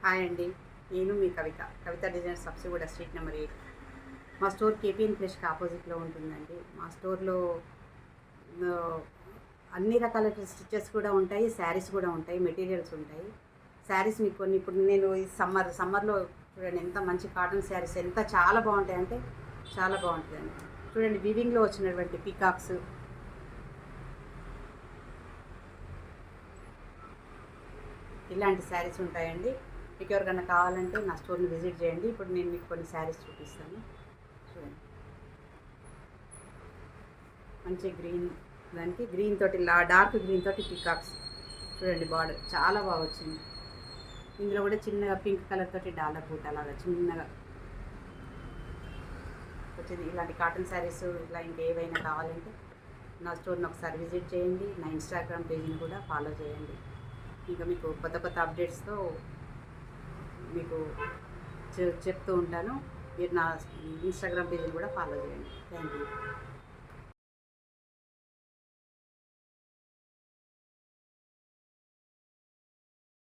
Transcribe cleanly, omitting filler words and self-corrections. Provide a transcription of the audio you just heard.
Hi అండి, నేను మీ కవిత design సబ్సిగూడ street number 8. మా స్టోర్ కేపీఎన్ ఫ్రెష్కి ఆపోజిట్లో ఉంటుందండి. మా స్టోర్లో అన్ని రకాల స్టిచెస్ కూడా ఉంటాయి, శారీస్ కూడా ఉంటాయి, మెటీరియల్స్ ఉంటాయి. శారీస్ మీకు కొన్ని ఇప్పుడు నేను ఈ సమ్మర్లో చూడండి ఎంత మంచి కాటన్ శారీస్ ఎంత చాలా బాగుంటాయంటే చాలా బాగుంటుందండి. చూడండి వివింగ్లో వచ్చినటువంటి పీకాక్స్, ఇలాంటి శారీస్ ఉంటాయండి. మీకు ఎవరికైనా కావాలంటే నా స్టోర్ని విజిట్ చేయండి. ఇప్పుడు నేను మీకు కొన్ని శారీస్ చూపిస్తాను. చూడండి, మంచి గ్రీన్ తోటి డార్క్ గ్రీన్ తోటి పీకాక్స్. చూడండి బార్డర్ చాలా బాగా వచ్చింది. ఇందులో కూడా చిన్నగా పింక్ కలర్ తోటి డాలర్ బూట అలాగా చిన్నగా వచ్చింది. ఇలాంటి కాటన్ శారీస్ ఇలా ఇంకేవైనా కావాలంటే నా స్టోర్ని ఒకసారి విజిట్ చేయండి. నా ఇన్స్టాగ్రామ్ పేజ్ని కూడా ఫాలో చేయండి. ఇంకా మీకు కొత్త అప్డేట్స్తో మీకు చెప్తూ ఉంటాను. మీరు నా ఇన్స్టాగ్రామ్ పేజ్ని కూడా ఫాలో చేయండి. Thank you.